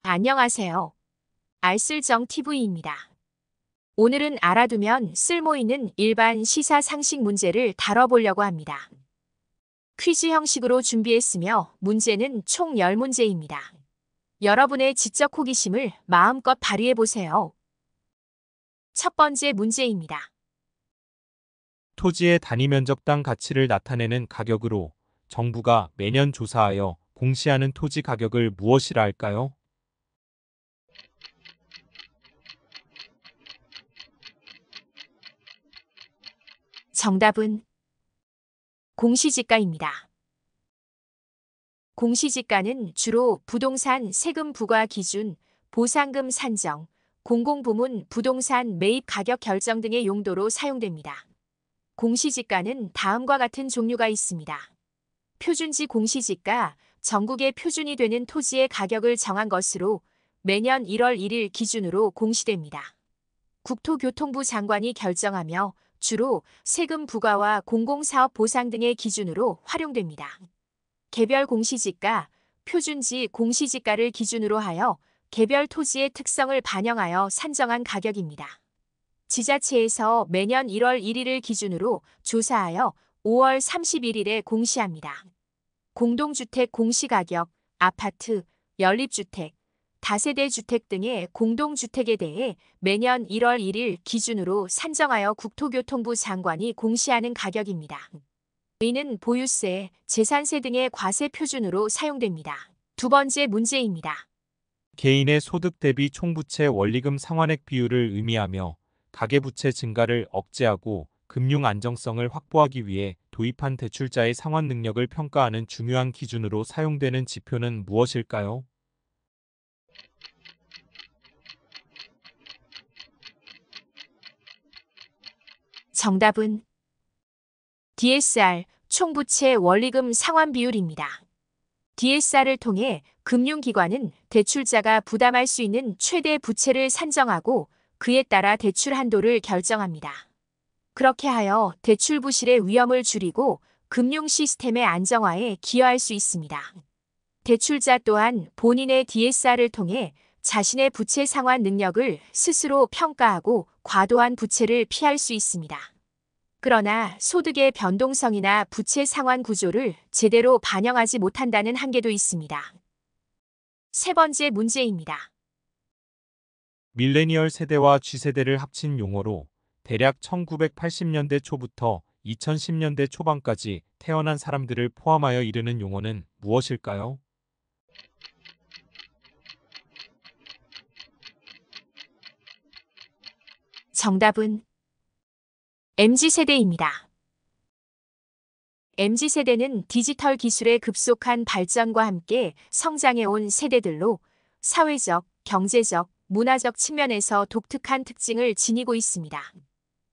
안녕하세요. 알쓸정TV입니다. 오늘은 알아두면 쓸모있는 일반 시사 상식 문제를 다뤄보려고 합니다. 퀴즈 형식으로 준비했으며 문제는 총 10문제입니다. 여러분의 지적 호기심을 마음껏 발휘해보세요. 첫 번째 문제입니다. 토지의 단위 면적당 가치를 나타내는 가격으로 정부가 매년 조사하여 공시하는 토지 가격을 무엇이라 할까요? 정답은 공시지가입니다. 공시지가는 주로 부동산 세금 부과 기준, 보상금 산정, 공공부문 부동산 매입 가격 결정 등의 용도로 사용됩니다. 공시지가는 다음과 같은 종류가 있습니다. 표준지 공시지가, 전국의 표준이 되는 토지의 가격을 정한 것으로 매년 1월 1일 기준으로 공시됩니다. 국토교통부 장관이 결정하며 주로 세금 부과와 공공사업 보상 등의 기준으로 활용됩니다. 개별 공시지가, 표준지 공시지가를 기준으로 하여 개별 토지의 특성을 반영하여 산정한 가격입니다. 지자체에서 매년 1월 1일을 기준으로 조사하여 5월 31일에 공시합니다. 공동주택 공시가격, 아파트, 연립주택, 다세대 주택 등의 공동주택에 대해 매년 1월 1일 기준으로 산정하여 국토교통부 장관이 공시하는 가격입니다. 이는 보유세, 재산세 등의 과세 표준으로 사용됩니다. 두 번째 문제입니다. 개인의 소득 대비 총부채 원리금 상환액 비율을 의미하며 가계부채 증가를 억제하고 금융 안정성을 확보하기 위해 도입한 대출자의 상환 능력을 평가하는 중요한 기준으로 사용되는 지표는 무엇일까요? 정답은 DSR, 총부채 원리금 상환 비율입니다. DSR을 통해 금융기관은 대출자가 부담할 수 있는 최대 부채를 산정하고 그에 따라 대출 한도를 결정합니다. 그렇게 하여 대출 부실의 위험을 줄이고 금융 시스템의 안정화에 기여할 수 있습니다. 대출자 또한 본인의 DSR을 통해 자신의 부채 상환 능력을 스스로 평가하고 과도한 부채를 피할 수 있습니다. 그러나 소득의 변동성이나 부채 상환 구조를 제대로 반영하지 못한다는 한계도 있습니다. 세 번째 문제입니다. 밀레니얼 세대와 G세대를 합친 용어로 대략 1980년대 초부터 2010년대 초반까지 태어난 사람들을 포함하여 이르는 용어는 무엇일까요? 정답은 MZ세대입니다. MZ세대는 디지털 기술의 급속한 발전과 함께 성장해온 세대들로 사회적, 경제적, 문화적 측면에서 독특한 특징을 지니고 있습니다.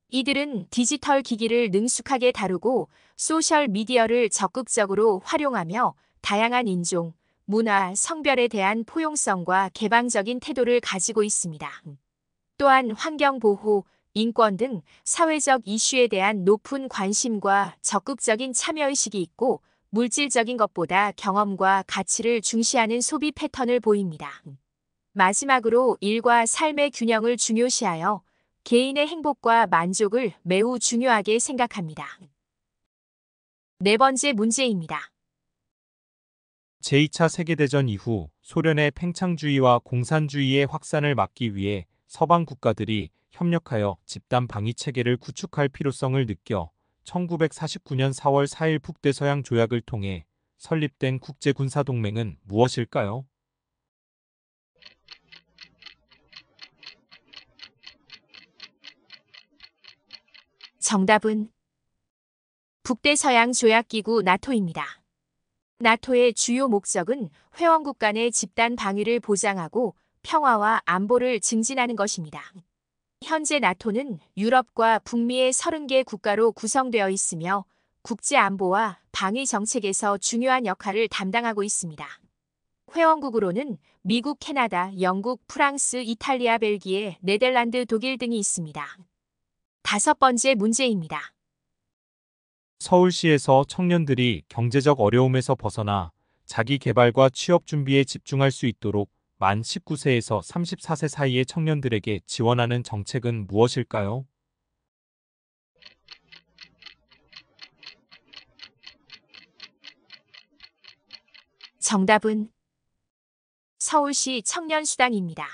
이들은 디지털 기기를 능숙하게 다루고 소셜미디어를 적극적으로 활용하며 다양한 인종, 문화, 성별에 대한 포용성과 개방적인 태도를 가지고 있습니다. 또한 환경보호, 인권 등 사회적 이슈에 대한 높은 관심과 적극적인 참여의식이 있고 물질적인 것보다 경험과 가치를 중시하는 소비 패턴을 보입니다. 마지막으로 일과 삶의 균형을 중요시하여 개인의 행복과 만족을 매우 중요하게 생각합니다. 네 번째 문제입니다. 제2차 세계대전 이후 소련의 팽창주의와 공산주의의 확산을 막기 위해 서방 국가들이 협력하여 집단 방위 체계를 구축할 필요성을 느껴 1949년 4월 4일 북대서양 조약을 통해 설립된 국제군사동맹은 무엇일까요? 정답은 북대서양 조약기구 나토입니다. 나토의 주요 목적은 회원국 간의 집단 방위를 보장하고 평화와 안보를 증진하는 것입니다. 현재 나토는 유럽과 북미의 30개 국가로 구성되어 있으며 국제 안보와 방위 정책에서 중요한 역할을 담당하고 있습니다. 회원국으로는 미국, 캐나다, 영국, 프랑스, 이탈리아, 벨기에, 네덜란드, 독일 등이 있습니다. 다섯 번째 문제입니다. 서울시에서 청년들이 경제적 어려움에서 벗어나 자기 개발과 취업 준비에 집중할 수 있도록 만 19세에서 34세 사이의 청년들에게 지원하는 정책은 무엇일까요? 정답은 서울시 청년수당입니다.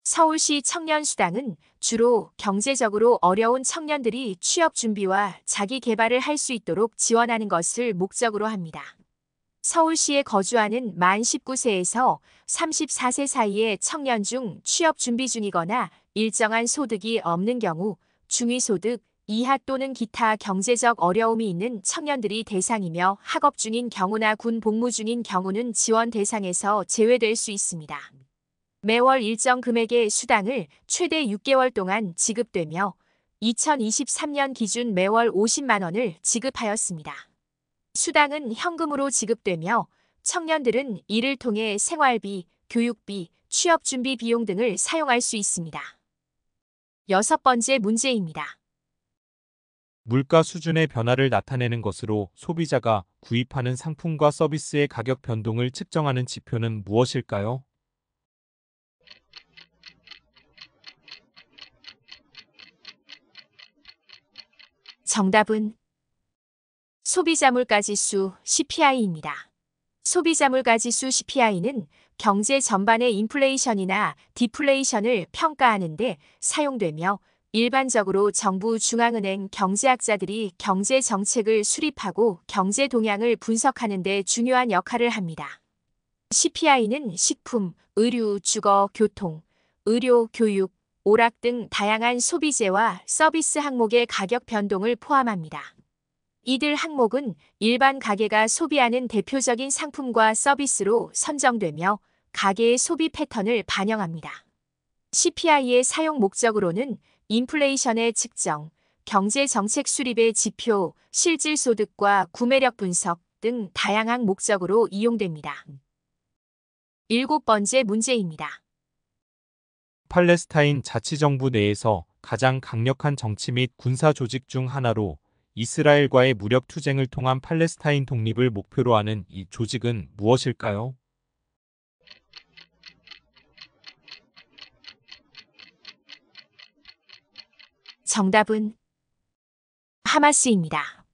서울시 청년수당은 주로 경제적으로 어려운 청년들이 취업 준비와 자기 개발을 할 수 있도록 지원하는 것을 목적으로 합니다. 서울시에 거주하는 만 19세에서 34세 사이의 청년 중 취업 준비 중이거나 일정한 소득이 없는 경우 중위소득 이하 또는 기타 경제적 어려움이 있는 청년들이 대상이며 학업 중인 경우나 군 복무 중인 경우는 지원 대상에서 제외될 수 있습니다. 매월 일정 금액의 수당을 최대 6개월 동안 지급되며 2023년 기준 매월 50만 원을 지급하였습니다. 수당은 현금으로 지급되며 청년들은 이를 통해 생활비, 교육비, 취업준비 비용 등을 사용할 수 있습니다. 6번째 문제입니다. 물가 수준의 변화를 나타내는 것으로 소비자가 구입하는 상품과 서비스의 가격 변동을 측정하는 지표는 무엇일까요? 정답은 소비자물가지수 CPI입니다. 소비자물가지수 CPI는 경제 전반의 인플레이션이나 디플레이션을 평가하는 데 사용되며 일반적으로 정부 중앙은행 경제학자들이 경제 정책을 수립하고 경제 동향을 분석하는 데 중요한 역할을 합니다. CPI는 식품, 의류, 주거, 교통, 의료, 교육, 오락 등 다양한 소비재와 서비스 항목의 가격 변동을 포함합니다. 이들 항목은 일반 가게가 소비하는 대표적인 상품과 서비스로 선정되며 가계의 소비 패턴을 반영합니다. CPI의 사용 목적으로는 인플레이션의 측정, 경제 정책 수립의 지표, 실질 소득과 구매력 분석 등 다양한 목적으로 이용됩니다. 7번째 문제입니다. 팔레스타인 자치정부 내에서 가장 강력한 정치 및 군사 조직 중 하나로 이스라엘과의 무력 투쟁을 통한 팔레스타인 독립을 목표로 하는 이 조직은 무엇일까요? 정답은 하마스입니다.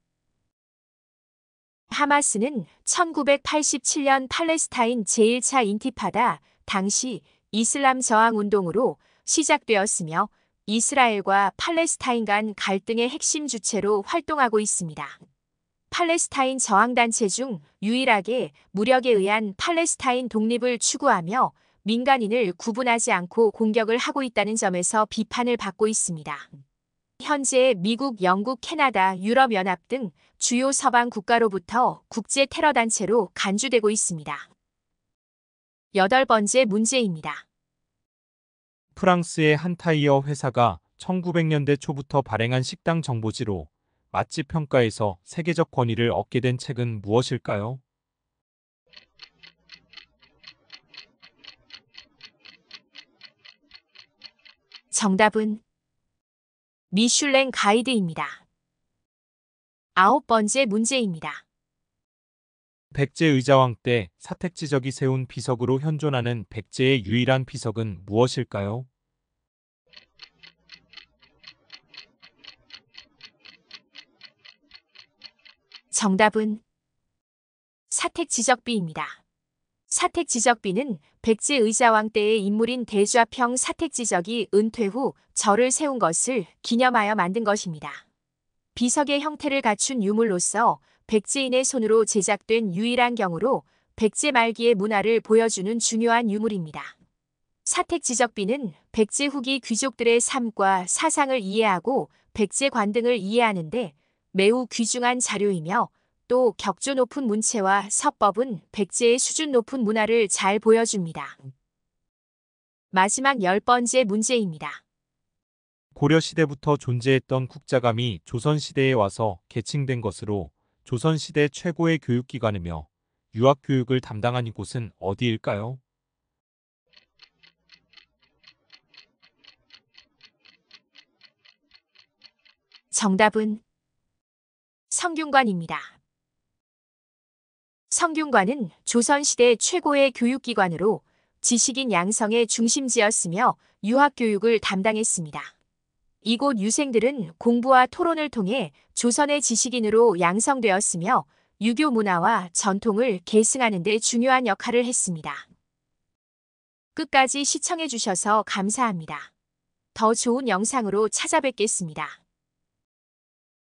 하마스는 1987년 팔레스타인 제1차 인티파다 당시 이슬람 저항 운동으로 시작되었으며 이스라엘과 팔레스타인 간 갈등의 핵심 주체로 활동하고 있습니다. 팔레스타인 저항단체 중 유일하게 무력에 의한 팔레스타인 독립을 추구하며 민간인을 구분하지 않고 공격을 하고 있다는 점에서 비판을 받고 있습니다. 현재 미국, 영국, 캐나다, 유럽연합 등 주요 서방 국가로부터 국제 테러 단체로 간주되고 있습니다. 8번째 문제입니다. 프랑스의 한 타이어 회사가 1900년대 초부터 발행한 식당 정보지로 맛집 평가에서 세계적 권위를 얻게 된 책은 무엇일까요? 정답은 미슐랭 가이드입니다. 9번째 문제입니다. 백제 의자왕 때 사택지적이 세운 비석으로 현존하는 백제의 유일한 비석은 무엇일까요? 정답은 사택지적비입니다. 사택지적비는 백제 의자왕 때의 인물인 대좌평 사택지적이 은퇴 후 절을 세운 것을 기념하여 만든 것입니다. 비석의 형태를 갖춘 유물로서 백제인의 손으로 제작된 유일한 경우로 백제 말기의 문화를 보여주는 중요한 유물입니다. 사택지적비는 백제 후기 귀족들의 삶과 사상을 이해하고 백제 관등을 이해하는데 매우 귀중한 자료이며 또 격조 높은 문체와 서법은 백제의 수준 높은 문화를 잘 보여줍니다. 마지막 10번째 문제입니다. 고려시대부터 존재했던 국자감이 조선시대에 와서 계층된 것으로 조선시대 최고의 교육기관이며 유학교육을 담당한 이곳은 어디일까요? 정답은 성균관입니다. 성균관은 조선시대 최고의 교육기관으로 지식인 양성의 중심지였으며 유학교육을 담당했습니다. 이곳 유생들은 공부와 토론을 통해 조선의 지식인으로 양성되었으며 유교 문화와 전통을 계승하는 데 중요한 역할을 했습니다. 끝까지 시청해 주셔서 감사합니다. 더 좋은 영상으로 찾아뵙겠습니다.